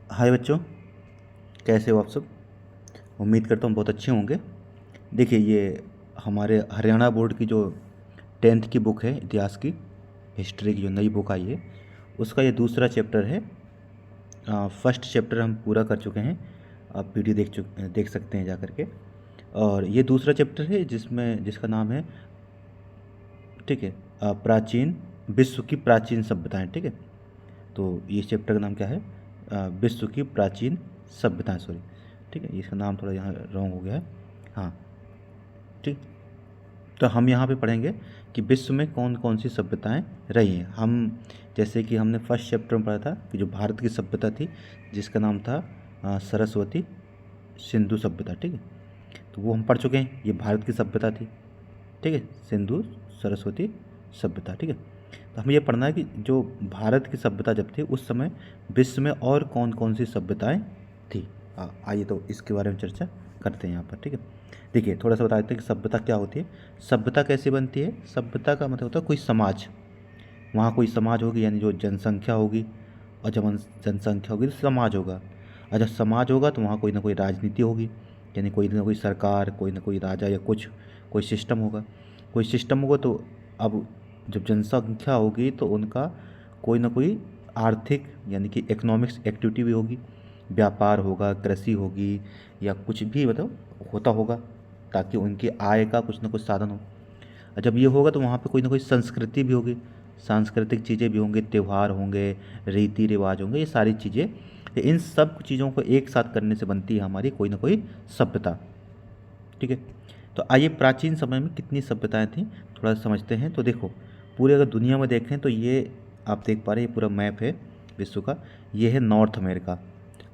हाय बच्चों, कैसे हो आप सब। उम्मीद करता हूँ बहुत अच्छे होंगे। देखिए, ये हमारे हरियाणा बोर्ड की जो 10th की बुक है, इतिहास की, हिस्ट्री की जो नई बुक आई है, उसका ये दूसरा चैप्टर है। फर्स्ट चैप्टर हम पूरा कर चुके हैं। आप वीडियो देख सकते हैं जा करके। और ये दूसरा चैप्टर है जिसका नाम है, ठीक है, प्राचीन विश्व की प्राचीन सभ्यताएं। ठीक है, तो ये चैप्टर का नाम क्या है? विश्व की प्राचीन सभ्यताएं, सॉरी। ठीक है, इसका नाम थोड़ा यहाँ रॉन्ग हो गया है। हाँ, ठीक। तो हम यहाँ पे पढ़ेंगे कि विश्व में कौन कौन सी सभ्यताएं रही हैं। जैसे कि हमने फर्स्ट चैप्टर में पढ़ा था कि जो भारत की सभ्यता थी, जिसका नाम था सरस्वती सिंधु सभ्यता। ठीक है, तो वो हम पढ़ चुके हैं। ये भारत की सभ्यता थी। ठीक है, सिंधु सरस्वती सभ्यता। ठीक है, तो हमें ये पढ़ना है कि जो भारत की सभ्यता जब थी, उस समय विश्व में और कौन कौन सी सभ्यताएं थी। आइए तो इसके बारे में चर्चा करते हैं यहाँ पर। ठीक है, देखिए, थोड़ा सा बता देते हैं कि सभ्यता क्या होती है। सभ्यता कैसे बनती है? सभ्यता का मतलब होता है कोई समाज। वहाँ कोई समाज होगी, यानी जो जनसंख्या होगी, और जब जनसंख्या होगी तो समाज होगा। और जब समाज होगा तो वहाँ कोई ना कोई राजनीति होगी, यानी कोई ना कोई सरकार, कोई ना कोई राजा या कुछ कोई सिस्टम होगा। कोई सिस्टम होगा तो अब जब जनसंख्या होगी तो उनका कोई ना कोई आर्थिक, यानी कि इकोनॉमिक्स एक्टिविटी भी होगी। व्यापार होगा, कृषि होगी, या कुछ भी मतलब होता होगा, ताकि उनकी आय का कुछ ना कुछ साधन हो। और जब ये होगा तो वहाँ पे कोई ना कोई संस्कृति भी होगी, सांस्कृतिक चीज़ें भी होंगे, त्यौहार होंगे, रीति रिवाज होंगे, ये सारी चीज़ें। इन सब चीज़ों को एक साथ करने से बनती है हमारी कोई ना कोई सभ्यता। ठीक है, तो आइए प्राचीन समय में कितनी सभ्यताएं थीं थोड़ा सा समझते हैं। तो देखो, पूरे अगर दुनिया में देखें तो ये आप देख पा रहे हैं, ये पूरा मैप है विश्व का। ये है नॉर्थ अमेरिका,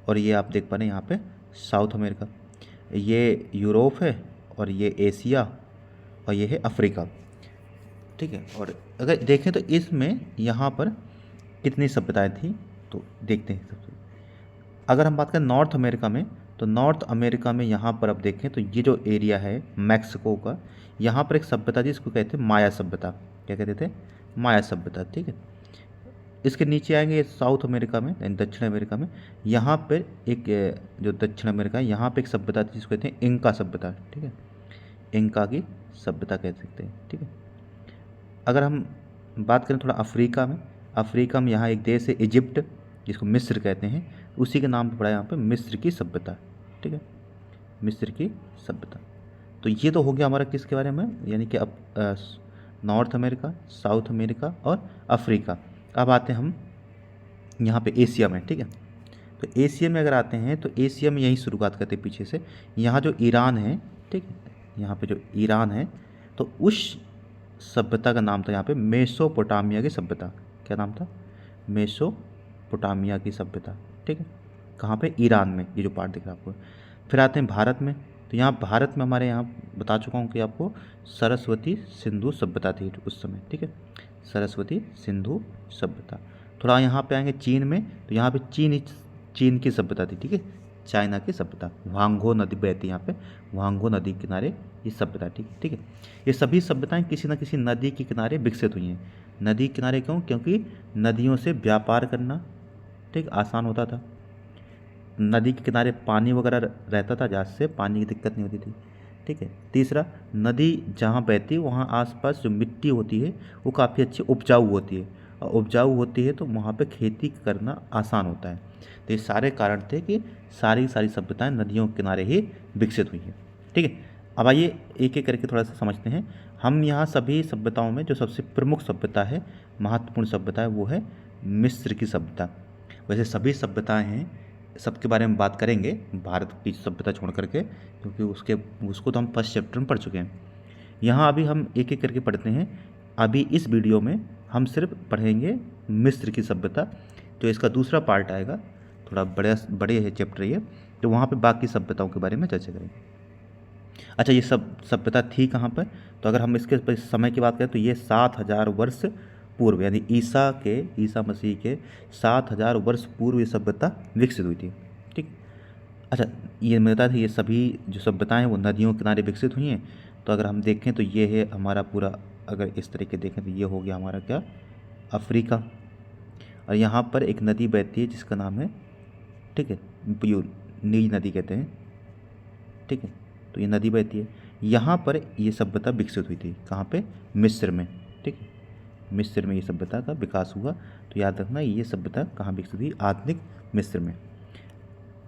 और ये आप देख पा रहे हैं यहाँ पे साउथ अमेरिका। ये यूरोप है, और ये एशिया, और ये है अफ्रीका। ठीक है, और अगर देखें तो इसमें यहाँ पर कितनी सभ्यताएं थी, तो देखते हैं। सबसे अगर हम बात करें नॉर्थ अमेरिका में, तो नॉर्थ अमेरिका में यहाँ पर अब देखें तो ये जो एरिया है मैक्सिको का, यहाँ पर एक सभ्यता थी, इसको कहते हैं माया सभ्यता। क्या कहते थे? माया सभ्यता। ठीक है, इसके नीचे आएंगे साउथ अमेरिका में, यानी दक्षिण अमेरिका में। यहाँ पर एक जो दक्षिण अमेरिका है, यहाँ पे एक सभ्यता थी जिसको कहते हैं इंका सभ्यता। ठीक है, इंका की सभ्यता कह सकते हैं। ठीक है, अगर हम बात करें थोड़ा अफ्रीका में, अफ्रीका में यहाँ एक देश है इजिप्ट, जिसको मिस्र कहते हैं, उसी के नाम पर पड़ा है यहाँ पे मिस्र की सभ्यता। ठीक है, मिस्र की सभ्यता। तो ये तो हो गया हमारा किसके बारे में, यानी कि अब नॉर्थ अमेरिका, साउथ अमेरिका और अफ्रीका। अब आते हैं हम यहाँ पे एशिया में। ठीक है, तो एशिया में अगर आते हैं तो एशिया में यही शुरुआत करते हैं पीछे से। यहाँ जो ईरान है, ठीक है, यहाँ पे जो ईरान है, तो उस सभ्यता का नाम था यहाँ पे मेसोपोटामिया की सभ्यता। क्या नाम था? मेसोपोटामिया की सभ्यता। ठीक है, कहाँ पे? ईरान में, ये जो पार्ट दिख रहा है आपको। फिर आते हैं भारत में, तो यहाँ भारत में हमारे यहाँ बता चुका हूँ कि आपको सरस्वती सिंधु सभ्यता थी उस समय। ठीक है, सरस्वती सिंधु सभ्यता। थोड़ा यहाँ पे आएंगे चीन में, तो यहाँ पे चीन की सभ्यता थी। ठीक है, चाइना की सभ्यता, वांगो नदी बहती है यहाँ पे, वांगो नदी के किनारे ये सभ्यता। ठीक है, ठीक है, ये सभी सभ्यताएं किसी न किसी नदी के किनारे विकसित हुई हैं। नदी के किनारे क्यों? क्योंकि नदियों से व्यापार करना, ठीक, आसान होता था। नदी के किनारे पानी वगैरह रहता था, जहाँ से पानी की दिक्कत नहीं होती थी। ठीक है, तीसरा, नदी जहाँ बहती है वहाँ आसपास जो मिट्टी होती है वो काफ़ी अच्छी उपजाऊ होती है, और उपजाऊ होती है तो वहाँ पे खेती करना आसान होता है। तो ये सारे कारण थे कि सारी सारी सभ्यताएं नदियों के किनारे ही विकसित हुई हैं। ठीक है, अब आइए एक एक करके थोड़ा सा समझते हैं। हम यहाँ सभी सभ्यताओं में जो सबसे प्रमुख सभ्यता है, महत्वपूर्ण सभ्यता है, वो है मिस्र की सभ्यता। वैसे सभी सभ्यताएं हैं, सबके बारे में बात करेंगे भारत की सभ्यता छोड़ करके, क्योंकि उसको तो हम फर्स्ट चैप्टर में पढ़ चुके हैं। यहाँ अभी हम एक एक करके पढ़ते हैं। अभी इस वीडियो में हम सिर्फ पढ़ेंगे मिस्र की सभ्यता, जो इसका दूसरा पार्ट आएगा, थोड़ा बड़े है चैप्टर ये, तो वहाँ पे बाकी सभ्यताओं के बारे में चर्चा करेंगे। अच्छा, ये सब सभ्यता थी कहाँ पर? तो अगर हम इसके समय की बात करें तो ये 7,000 वर्ष पूर्व, यानी ईसा मसीह के 7,000 वर्ष पूर्व ये सभ्यता विकसित हुई थी। ठीक। अच्छा, ये मैं बता था ये सभी जो सभ्यताएं हैं वो नदियों के किनारे विकसित हुई हैं। तो अगर हम देखें तो ये है हमारा पूरा, अगर इस तरीके देखें तो ये हो गया हमारा क्या, अफ्रीका। और यहाँ पर एक नदी बहती है जिसका नाम है ठीक है, यो नील नदी कहते हैं, ठीक है। तो ये नदी बहती है, यहाँ पर ये सभ्यता विकसित हुई थी। कहाँ पे? मिस्र में, ठीक है। मिस्र में ये सभ्यता का विकास हुआ। तो याद रखना ये सभ्यता कहाँ विकसित हुई? आधुनिक मिस्र में।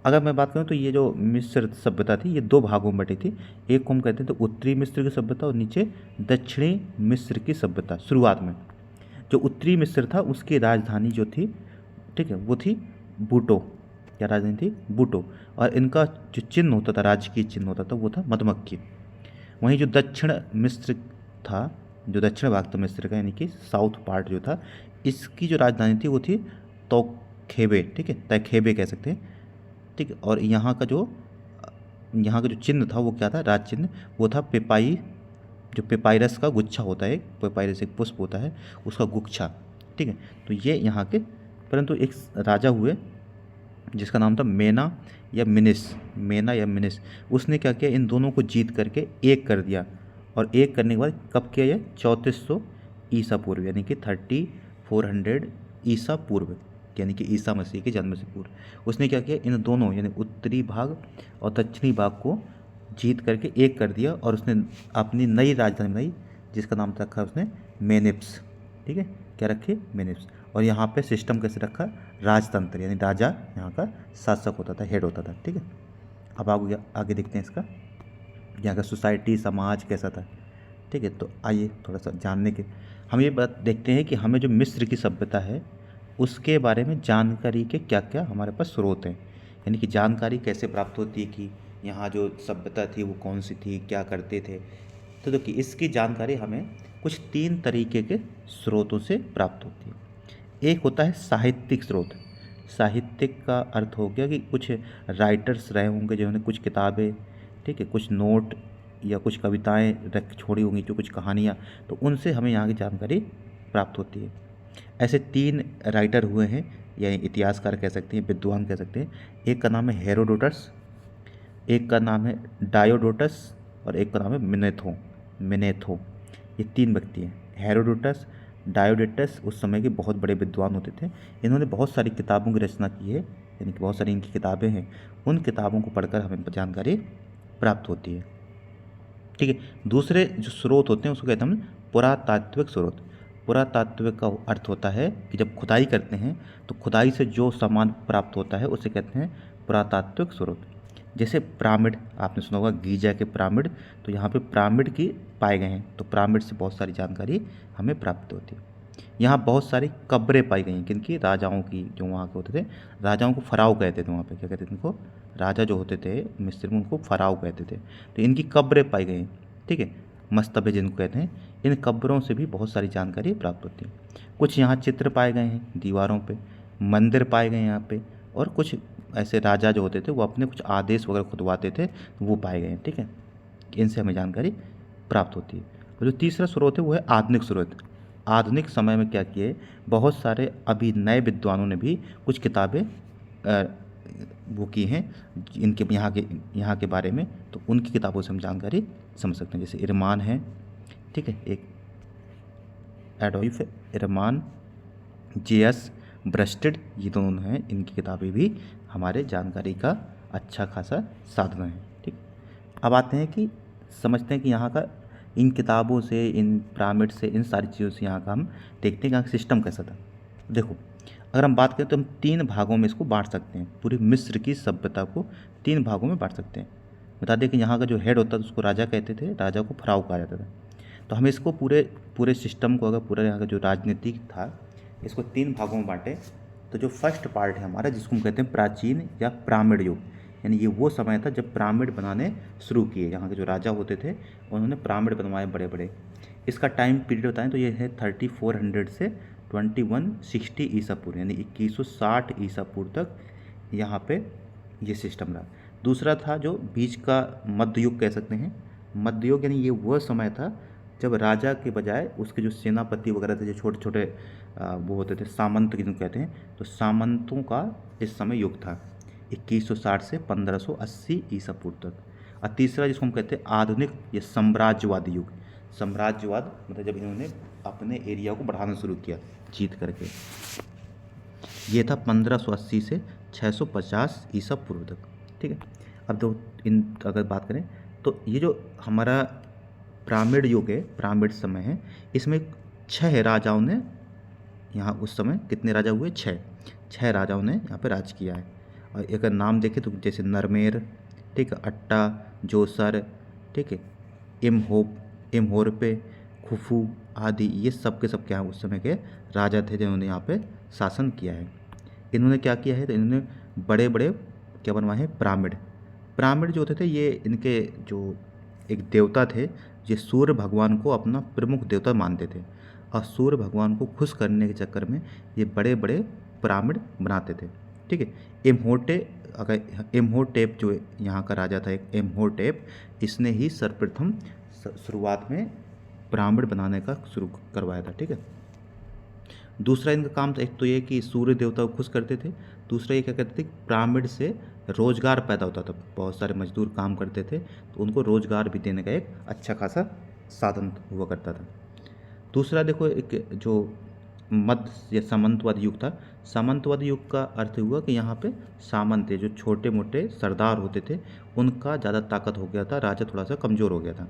अगर मैं बात करूँ तो ये जो मिस्र सभ्यता थी ये दो भागों में बटी थी। एक को हम कहते हैं तो उत्तरी मिस्र की सभ्यता और नीचे दक्षिणी मिस्र की सभ्यता। शुरुआत में जो उत्तरी मिस्र था उसकी राजधानी जो थी, ठीक है, वो थी बूटो। क्या राजधानी थी? बूटो। और इनका जो चिन्ह होता था, राजकीय चिन्ह होता था, वो था मधुमक्खी। वहीं जो दक्षिण मिस्र था, जो दक्षिण भाग था मिस्र का, यानी कि साउथ पार्ट जो था, इसकी जो राजधानी थी वो थी तौखेबे, ठीक है, तैखेबे कह सकते हैं, ठीक है। और यहाँ का जो चिन्ह था वो क्या था? राज चिन्ह वो था पेपाई, जो पेपाइरस का गुच्छा होता है, पेपाइरस एक पुष्प होता है, उसका गुच्छा, ठीक है। तो ये यहाँ के, परंतु एक राजा हुए जिसका नाम था मेना या मिनिस। उसने क्या किया? इन दोनों को जीत करके एक कर दिया। और एक करने के बाद कब किया? ये 3400 ईसा पूर्व, यानी कि 3400 ईसा पूर्व, यानी कि ईसा मसीह के जन्म से पूर्व उसने क्या किया? इन दोनों यानी उत्तरी भाग और दक्षिणी भाग को जीत करके एक कर दिया और उसने अपनी नई राजधानी बनाई जिसका नाम रखा उसने मेनिप्स, ठीक है। क्या रखे? मेनिप्स। और यहाँ पे सिस्टम कैसे रखा? राजतंत्र, यानी राजा यहाँ का शासक होता था, हेड होता था, ठीक है। अब आगे देखते हैं इसका, यहाँ का सोसाइटी समाज कैसा था, ठीक है। तो आइए थोड़ा सा जानने के हम ये बात देखते हैं कि हमें जो मिस्र की सभ्यता है उसके बारे में जानकारी के क्या क्या हमारे पास स्रोत हैं, यानी कि जानकारी कैसे प्राप्त होती है कि यहाँ जो सभ्यता थी वो कौन सी थी, क्या करते थे। तो देखिए इसकी जानकारी हमें कुछ 3 तरीके के स्रोतों से प्राप्त होती है। एक होता है साहित्यिक स्रोत। साहित्यिक का अर्थ हो गया कि कुछ राइटर्स रहे होंगे जिन्होंने कुछ किताबें, ठीक है, कुछ नोट या कुछ कविताएं रख छोड़ी होंगी, जो कुछ कहानियाँ, तो उनसे हमें यहाँ की जानकारी प्राप्त होती है। ऐसे 3 राइटर हुए हैं, यानी इतिहासकार कह सकते हैं, विद्वान कह सकते हैं। एक का नाम है हेरोडोटस, एक का नाम है डायोडोटस और एक का नाम है मिनेथो। ये 3 व्यक्ति हैं। हेरोडोटस, डायोडोटस उस समय के बहुत बड़े विद्वान होते थे। इन्होंने बहुत सारी किताबों की रचना की है, यानी कि बहुत सारी इनकी किताबें हैं। उन किताबों को पढ़कर हमें जानकारी प्राप्त होती है, ठीक है। दूसरे जो स्रोत होते हैं उसको कहते हैं हम पुरातात्विक स्रोत। पुरातात्विक का अर्थ होता है कि जब खुदाई करते हैं तो खुदाई से जो सामान प्राप्त होता है उसे कहते हैं पुरातात्विक स्रोत। जैसे पिरामिड, आपने सुना होगा गीजा के पिरामिड, तो यहाँ पे पिरामिड की पाए गए हैं, तो पिरामिड से बहुत सारी जानकारी हमें प्राप्त होती है। यहाँ बहुत सारी कब्रें पाई गई हैं, किनकी? राजाओं की, जो वहाँ के होते थे। राजाओं को फराव कहते थे, वहाँ पे क्या कहते थे उनको? राजा जो होते थे मिस्र में उनको फराव कहते थे। तो इनकी कब्रें पाई गई हैं, ठीक है, मस्तबे जिनको कहते हैं। इन कब्रों से भी बहुत सारी जानकारी प्राप्त होती है। कुछ यहाँ चित्र पाए गए हैं दीवारों पे, मंदिर पाए गए हैं यहाँ पे, और कुछ ऐसे राजा जो होते थे वो अपने कुछ आदेश वगैरह खुदवाते थे, वो पाए गए हैं, ठीक है। इनसे हमें जानकारी प्राप्त होती है। और जो तीसरा स्रोत है वो है आधुनिक स्रोत। आधुनिक समय में क्या किए, बहुत सारे अभी नए विद्वानों ने भी कुछ किताबें वो की हैं इनके यहाँ के बारे में, तो उनकी किताबों से हम जानकारी समझ सकते हैं। जैसे इरमान है, ठीक है, एक एडोल्फ इरमान, जेएस ब्रस्टेड, ये दोनों हैं, इनकी किताबें भी हमारे जानकारी का अच्छा खासा साधन है, ठीक। अब आते हैं कि समझते हैं कि यहाँ का इन किताबों से, इन पिरामिड से, इन सारी चीज़ों से यहाँ का हम देखते हैं कि यहाँ का सिस्टम कैसा था। देखो अगर हम बात करें तो हम 3 भागों में इसको बांट सकते हैं। पूरी मिस्र की सभ्यता को 3 भागों में बांट सकते हैं। बता दें कि यहाँ का जो हेड होता था उसको राजा कहते थे, राजा को फराव कहा जाता था। तो हम इसको पूरे सिस्टम को, अगर पूरा यहाँ का जो राजनीतिक था, इसको 3 भागों में बांटे तो जो फर्स्ट पार्ट है हमारा, जिसको हम कहते हैं प्राचीन या पिरामिड युग, यानी ये वो समय था जब पिरामिड बनाने शुरू किए। यहाँ के जो राजा होते थे उन्होंने पिरामिड बनवाए बड़े बड़े। इसका टाइम पीरियड बताएं तो ये है 3400 से 2160 ईसा पूर्व, यानी 2160 ईसा पूर्व तक यहाँ पे ये सिस्टम रहा। दूसरा था जो बीच का मध्य युग कह सकते हैं। मध्य युग यानी ये वह समय था जब राजा के बजाय उसके जो सेनापति वगैरह थे, जो छोटे छोटे वो होते थे, सामंत जिनको कहते हैं, तो सामंतों का इस समय युग था 2160 से 1580 ईसा पूर्व तक। और तीसरा जिसको हम कहते हैं आधुनिक या साम्राज्यवादी युग। साम्राज्यवाद मतलब जब इन्होंने अपने एरिया को बढ़ाना शुरू किया जीत करके। ये था 1580 से 650 ईसा पूर्व तक। ठीक है, अब जो इन अगर बात करें तो ये जो हमारा पिरामिड युग है, पिरामिड समय है, इसमें 6 राजाओं ने यहाँ उस समय कितने राजा हुए? 6 राजाओं ने यहाँ पे राज किया है। और एक अगर नाम देखें तो जैसे नरमेर, ठीक है, अट्टा, जोसर, ठीक है, इमहोरपे, खुफू आदि, ये सब के सब क्या हैं उस समय के राजा थे जिन्होंने यहाँ पे शासन किया है। इन्होंने क्या किया है? तो इन्होंने बड़े बड़े क्या बनवाए हैं? पिरामिड। पिरामिड जो होते थे ये इनके जो एक देवता थे, ये सूर्य भगवान को अपना प्रमुख देवता मानते थे, और सूर्य भगवान को खुश करने के चक्कर में ये बड़े बड़े पिरामिड बनाते थे। ठीक है, इम्होटेप जो यहाँ का राजा था, एक इम्होटेप, इसने ही सर्वप्रथम शुरुआत में पिरामिड बनाने का शुरू करवाया था। ठीक है, दूसरा इनका काम था, एक तो ये कि सूर्य देवता को खुश करते थे, दूसरा ये क्या करते थे, पिरामिड से रोजगार पैदा होता था, बहुत सारे मजदूर काम करते थे तो उनको रोजगार भी देने का एक अच्छा खासा साधन हुआ करता था। दूसरा देखो, एक जो मध्य या सामंतवाद युग था, सामंतवाद युग का अर्थ हुआ कि यहाँ पे सामंत थे, जो छोटे मोटे सरदार होते थे, उनका ज़्यादा ताकत हो गया था, राजा थोड़ा सा कमज़ोर हो गया था।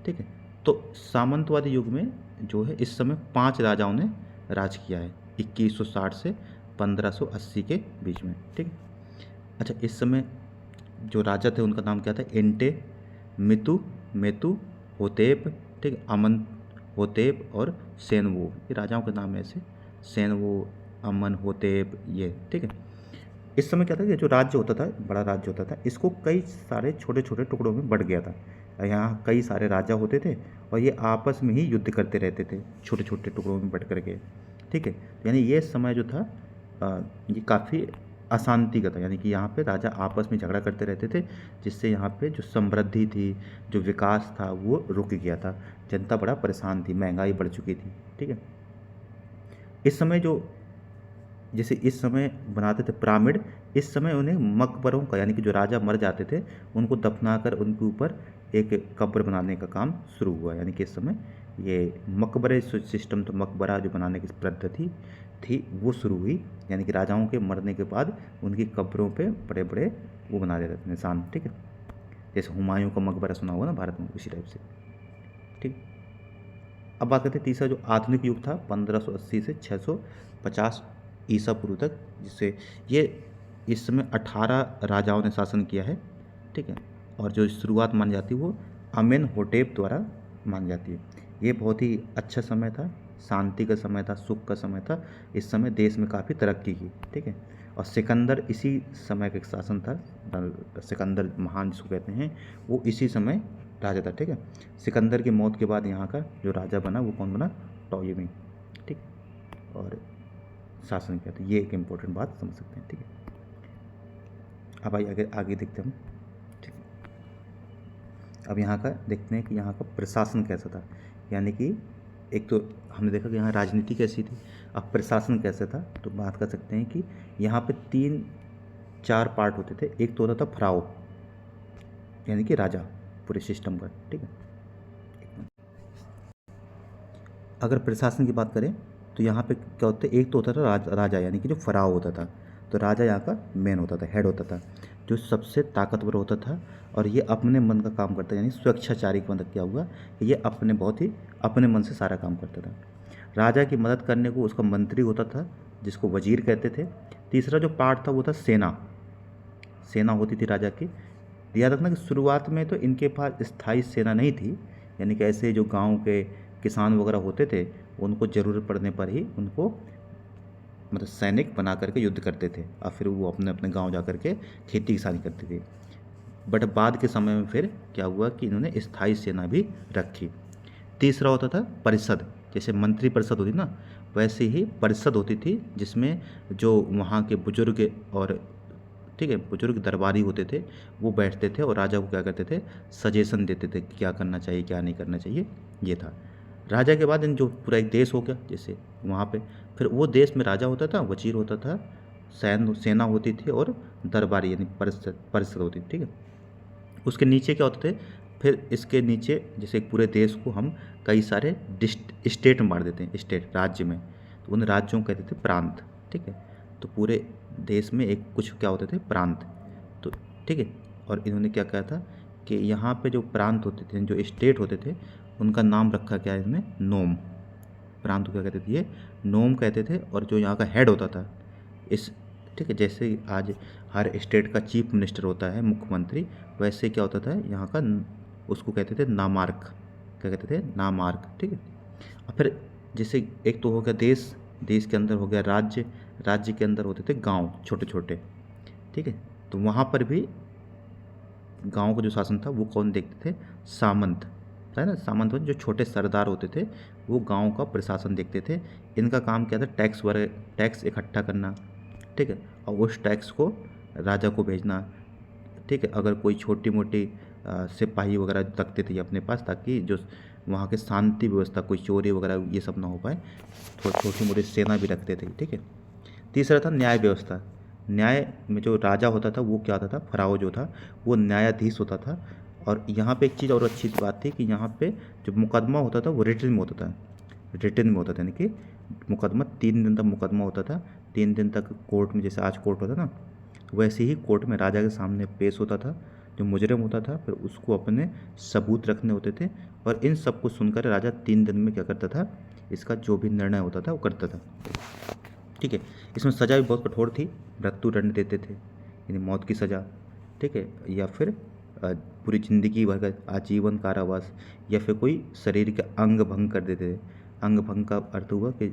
ठीक है, तो सामंतवादी युग में जो है इस समय 5 राजाओं ने राज किया है 2160 से 1580 के बीच में। ठीक है, अच्छा, इस समय जो राजा थे उनका नाम क्या था? एंटे, मितु, मेतु, होतेप, ठीक है, अमन होतेप और सेनवो, ये राजाओं के नाम है ऐसे, सेनवो, अमन, होतेप, ये। ठीक है, इस समय क्या था कि जो राज्य होता था, बड़ा राज्य होता था, इसको कई सारे छोटे छोटे टुकड़ों में बंट गया था। यहाँ कई सारे राजा होते थे और ये आपस में ही युद्ध करते रहते थे छोटे छोटे टुकड़ों में बंट करके। ठीक है, यानी ये समय जो था ये काफ़ी अशांति का था, यानी कि यहाँ पे राजा आपस में झगड़ा करते रहते थे, जिससे यहाँ पे जो समृद्धि थी, जो विकास था, वो रुक गया था, जनता बड़ा परेशान थी, महंगाई बढ़ चुकी थी। ठीक है, इस समय जो जैसे इस समय बनाते थे पिरामिड, इस समय उन्हें मकबरों का, यानी कि जो राजा मर जाते थे उनको दफनाकर उनके ऊपर एक कब्र बनाने का काम शुरू हुआ। यानी कि इस समय ये मकबरे सिस्टम, तो मकबरा जो बनाने की पद्धति थी वो शुरू हुई, यानी कि राजाओं के मरने के बाद उनकी कब्रों पे बड़े बड़े वो बना देते थे निशान। ठीक है, जैसे हुमायूं का मकबरा सुना हुआ ना भारत में, उसी टाइप से। ठीक, अब बात करते हैं तीसरा जो आधुनिक युग था 1580 से 650 ईसा पूर्व तक, जिससे ये इस समय 18 राजाओं ने शासन किया है। ठीक है, और जो शुरुआत मानी जाती है वो अमेनहोटेप द्वारा मानी जाती है। ये बहुत ही अच्छा समय था, शांति का समय था, सुख का समय था, इस समय देश में काफ़ी तरक्की की। ठीक है, और सिकंदर इसी समय का एक शासन था, सिकंदर महान जिसको कहते हैं, वो इसी समय राजा था। ठीक है, सिकंदर की मौत के बाद यहाँ का जो राजा बना वो कौन बना? टॉलेमी। ठीक, और शासन किया था, ये एक इम्पोर्टेंट बात समझ सकते हैं। ठीक है, अब आइए आगे आगे देखते हैं हम। ठीक है, अब यहाँ का देखते हैं कि यहाँ का प्रशासन कैसा था, यानी कि एक तो हमने देखा कि यहाँ राजनीति कैसी थी, अब प्रशासन कैसा था, तो बात कर सकते हैं कि यहाँ पे 3-4 पार्ट होते थे। एक तो होता था फराओ, यानी कि राजा पूरे सिस्टम का। ठीक है, अगर प्रशासन की बात करें तो यहाँ पे क्या होता है, एक तो होता था राजा, यानी कि जो फराव होता था, तो राजा यहाँ का मेन होता था, हेड होता था, जो सबसे ताकतवर होता था, और ये अपने मन का काम करता है, यानी स्वेच्छाचारी का मतलब क्या हुआ कि ये अपने बहुत ही अपने मन से सारा काम करता था। राजा की मदद करने को उसका मंत्री होता था, जिसको वजीर कहते थे। तीसरा जो पार्ट था वो था सेना, सेना होती थी राजा की। याद रखना कि शुरुआत में तो इनके पास स्थायी सेना नहीं थी, यानी कि ऐसे जो गांव के किसान वगैरह होते थे उनको ज़रूरत पड़ने पर ही उनको मतलब सैनिक बना करके युद्ध करते थे, और फिर वो अपने अपने गांव जा कर के खेती किसानी करते थे। बट बाद के समय में फिर क्या हुआ कि इन्होंने स्थायी सेना भी रखी। तीसरा होता था परिषद, जैसे मंत्री परिषद होती ना, वैसे ही परिषद होती थी, जिसमें जो वहाँ के बुजुर्ग और ठीक है बुजुर्ग दरबारी होते थे वो बैठते थे और राजा को क्या करते थे, सजेशन देते थे कि क्या करना चाहिए क्या नहीं करना चाहिए। ये था राजा के बाद इन जो पूरा एक देश हो गया, जैसे वहाँ पे फिर वो देश में राजा होता था, वजीर होता था, सेना होती थी, और दरबारी यानी परिषद होती थी। ठीक है, उसके नीचे क्या होते थे, फिर इसके नीचे जैसे पूरे देश को हम कई सारे स्टेट में बांट देते हैं, स्टेट राज्य में, तो उन राज्यों को कहते थे प्रांत। ठीक है, तो पूरे देश में एक कुछ क्या होते थे, प्रांत। तो ठीक है, और इन्होंने क्या कहा था कि यहाँ पे जो प्रांत होते थे, जो स्टेट होते थे, उनका नाम रखा क्या है इन्होंने, नोम। प्रांत को क्या कहते थे, ये नोम कहते थे। और जो यहाँ का हेड होता था इस, ठीक है, जैसे आज हर स्टेट का चीफ मिनिस्टर होता है, मुख्यमंत्री, वैसे क्या होता था यहाँ का उसको कहते थे नामार्क। क्या कहते थे, नामार्क। ठीक है, और फिर जैसे एक तो हो गया देश, देश के अंदर हो गया राज्य, राज्य के अंदर होते थे गांव छोटे छोटे। ठीक है, तो वहाँ पर भी गांव का जो शासन था वो कौन देखते थे, सामंत, है ना। सामंत जो छोटे सरदार होते थे वो गांव का प्रशासन देखते थे। इनका काम क्या था, टैक्स वगैरह, टैक्स इकट्ठा करना। ठीक है, और उस टैक्स को राजा को भेजना। ठीक है, अगर कोई छोटी मोटी सिपाही वगैरह रखते थे अपने पास, ताकि जो वहाँ के शांति व्यवस्था, कोई चोरी वगैरह ये सब ना हो पाए, तो छोटी मोटी सेना भी रखते थे। ठीक है, तीसरा था न्याय व्यवस्था। न्याय में जो राजा होता था वो क्या होता था, फराओ जो था वो न्यायाधीश होता था। और यहाँ पे एक चीज़ और अच्छी बात थी कि यहाँ पे जो मुकदमा होता था वो रिटन में होता था। रिटन में होता था, यानी कि मुकदमा 3 दिन तक मुकदमा होता था। 3 दिन तक कोर्ट में, जैसे आज कोर्ट होता ना, वैसे ही कोर्ट में राजा के सामने पेश होता था जो मुजरिम होता था। फिर उसको अपने सबूत रखने होते थे, और इन सब को सुनकर राजा 3 दिन में क्या करता था, इसका जो भी निर्णय होता था वो करता था। ठीक है, इसमें सज़ा भी बहुत कठोर थी, मृत्यु दंड देते थे, यानी मौत की सज़ा। ठीक है, या फिर पूरी ज़िंदगी भर का आजीवन कारावास, या फिर कोई शरीर के अंग भंग कर देते थे। अंग भंग का अर्थ हुआ कि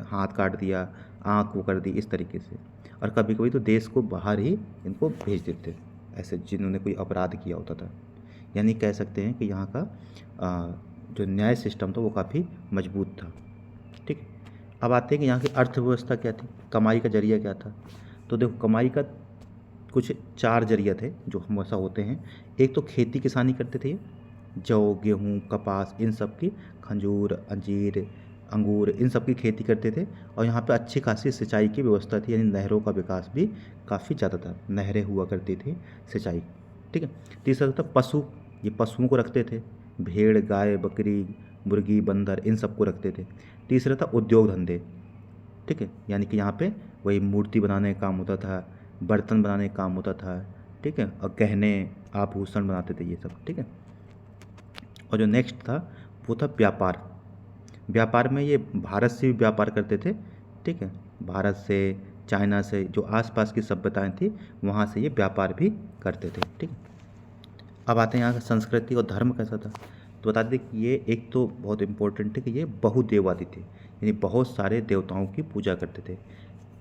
हाथ काट दिया, आँख वो कर दी, इस तरीके से। और कभी कभी तो देश को बाहर ही इनको भेज देते, ऐसे जिन्होंने कोई अपराध किया होता था। यानी कह सकते हैं कि यहाँ का जो न्याय सिस्टम था वो काफ़ी मजबूत था। ठीक है, अब आते हैं कि यहाँ की अर्थव्यवस्था क्या थी, कमाई का जरिया क्या था। तो देखो, कमाई का कुछ 4 जरिया थे जो हमेशा होते हैं। एक तो खेती किसानी करते थे, जौ, गेहूँ, कपास, इन सब की, खजूर, अंजीर, अंगूर, इन सब की खेती करते थे। और यहाँ पे अच्छी खासी सिंचाई की व्यवस्था थी, यानी नहरों का विकास भी काफ़ी ज़्यादा था, नहरें हुआ करती थी, सिंचाई। ठीक है, तीसरा था पशु, ये पशुओं को रखते थे, भेड़, गाय, बकरी, मुर्गी, बंदर, इन सबको रखते थे। तीसरा था उद्योग धंधे। ठीक है, यानी कि यहाँ पे वही मूर्ति बनाने का काम होता था, बर्तन बनाने का काम होता था। ठीक है, और गहने, आभूषण बनाते थे, ये सब। ठीक है, और जो नेक्स्ट था वो था व्यापार। व्यापार में ये भारत से भी व्यापार करते थे। ठीक है, भारत से, चाइना से, जो आसपास की सभ्यताएं थी वहाँ से ये व्यापार भी करते थे। ठीक है, अब आते हैं यहाँ का संस्कृति और धर्म कैसा था। तो बता दें कि ये एक तो बहुत इम्पोर्टेंट है कि ये बहुदेववादी थे, यानी बहुत सारे देवताओं की पूजा करते थे।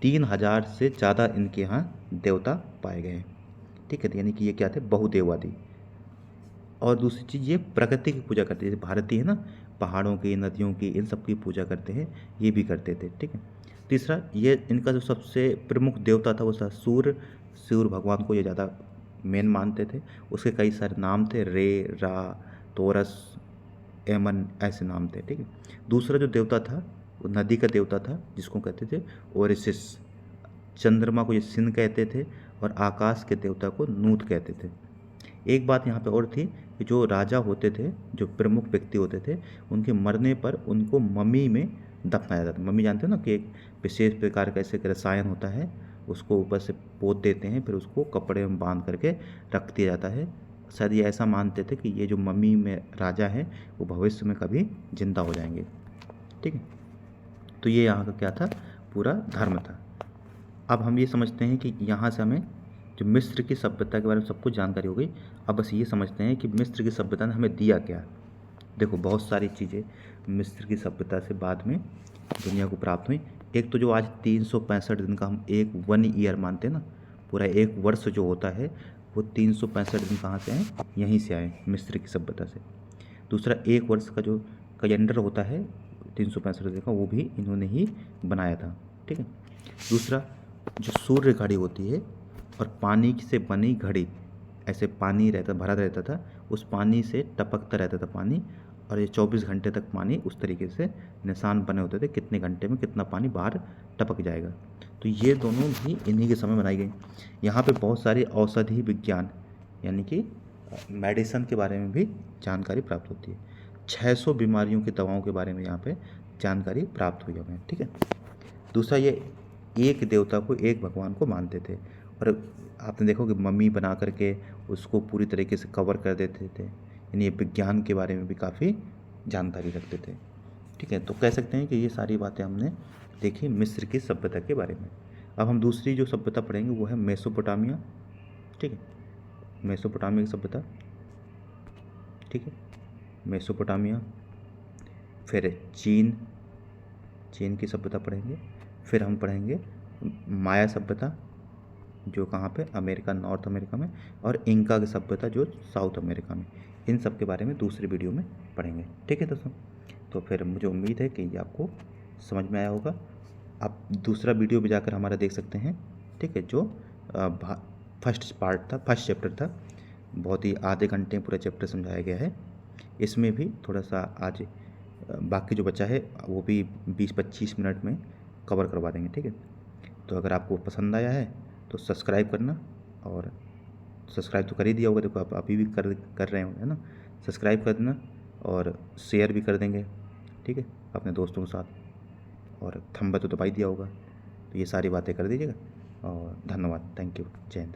3,000 से ज़्यादा इनके यहाँ देवता पाए गए हैं। ठीक है, तो यानी कि ये क्या थे, बहुदेववादी। और दूसरी चीज़, ये प्रकृति की पूजा करते हैं, जैसे भारतीय है ना, पहाड़ों की, नदियों की, इन सब की पूजा करते हैं, ये भी करते थे। ठीक है, तीसरा, ये इनका जो सबसे प्रमुख देवता था वो था सूर्य। सूर्य भगवान को ये ज़्यादा मेन मानते थे। उसके कई सारे नाम थे, रे, रा, तोरस, एमन, ऐसे नाम थे। ठीक है, दूसरा जो देवता था वो नदी का देवता था, जिसको कहते थे ओरिसिस। चंद्रमा को ये सिन कहते थे, और आकाश के देवता को नूत कहते थे। एक बात यहाँ पे और थी कि जो राजा होते थे, जो प्रमुख व्यक्ति होते थे, उनके मरने पर उनको मम्मी में दफनाया जाता था। मम्मी जानते हो ना, कि एक विशेष प्रकार का ऐसे रसायन होता है, उसको ऊपर से पोत देते हैं, फिर उसको कपड़े में बांध करके रख दिया जाता है। शायद ये ऐसा मानते थे कि ये जो मम्मी में राजा हैं वो भविष्य में कभी जिंदा हो जाएंगे। ठीक है, तो ये यहाँ का क्या था, पूरा धर्म था। अब हम ये समझते हैं कि यहाँ से हमें जो मिस्र की सभ्यता के बारे में सब कुछ जानकारी हो गई। अब बस ये समझते हैं कि मिस्र की सभ्यता ने हमें दिया क्या। देखो, बहुत सारी चीज़ें मिस्र की सभ्यता से बाद में दुनिया को प्राप्त हुई। एक तो जो आज 365 दिन का हम एक 1 ईयर मानते हैं ना, पूरा एक वर्ष जो होता है वो 365 दिन कहाँ से आए, यहीं से आए, मिस्र की सभ्यता से। दूसरा, एक वर्ष का जो कैलेंडर होता है 365 दिन का, वो भी इन्होंने ही बनाया था। ठीक है, दूसरा, जो सूर्य घड़ी होती है और पानी से बनी घड़ी, ऐसे पानी रहता, भरा रहता था, उस पानी से टपकता रहता था पानी, और ये 24 घंटे तक पानी उस तरीके से निशान बने होते थे, कितने घंटे में कितना पानी बाहर टपक जाएगा। तो ये दोनों भी इन्हीं के समय बनाई गई। यहाँ पे बहुत सारी औषधि विज्ञान, यानी कि मेडिसन के बारे में भी जानकारी प्राप्त होती है। 600 बीमारियों की दवाओं के बारे में यहाँ पे जानकारी प्राप्त हुई हमें। ठीक है, दूसरा, ये एक देवता को, एक भगवान को मानते थे। और आपने देखो कि मम्मी बना करके उसको पूरी तरीके से कवर कर देते थे, यानी ये विज्ञान के बारे में भी काफ़ी जानकारी रखते थे। ठीक है, तो कह सकते हैं कि ये सारी बातें हमने देखी मिस्र की सभ्यता के बारे में। अब हम दूसरी जो सभ्यता पढ़ेंगे वो है मेसोपोटामिया। ठीक है, मेसोपोटामिया की सभ्यता। ठीक है, मेसोपोटामिया, फिर चीन, चीन की सभ्यता पढ़ेंगे। फिर हम पढ़ेंगे माया सभ्यता, जो कहाँ पे, अमेरिका, नॉर्थ अमेरिका में, और इंका की सभ्यता जो साउथ अमेरिका में। इन सब के बारे में दूसरी वीडियो में पढ़ेंगे। ठीक है दोस्तों, तो फिर मुझे उम्मीद है कि ये आपको समझ में आया होगा। आप दूसरा वीडियो भी जाकर हमारा देख सकते हैं। ठीक है, जो फर्स्ट पार्ट था, फर्स्ट चैप्टर था, बहुत ही आधे घंटे में पूरा चैप्टर समझाया गया है। इसमें भी थोड़ा सा आज बाकी जो बचा है वो भी 20-25 मिनट में कवर करवा देंगे। ठीक है, तो अगर आपको पसंद आया है तो सब्सक्राइब करना, और सब्सक्राइब तो कर ही दिया होगा, देखो आप अभी भी कर रहे होंगे, है ना। सब्सक्राइब कर देना और शेयर भी कर देंगे। ठीक है, अपने दोस्तों के साथ, और थंबनेल तो दबा ही दिया होगा। तो ये सारी बातें कर दीजिएगा, और धन्यवाद, थैंक यू, जय हिंद।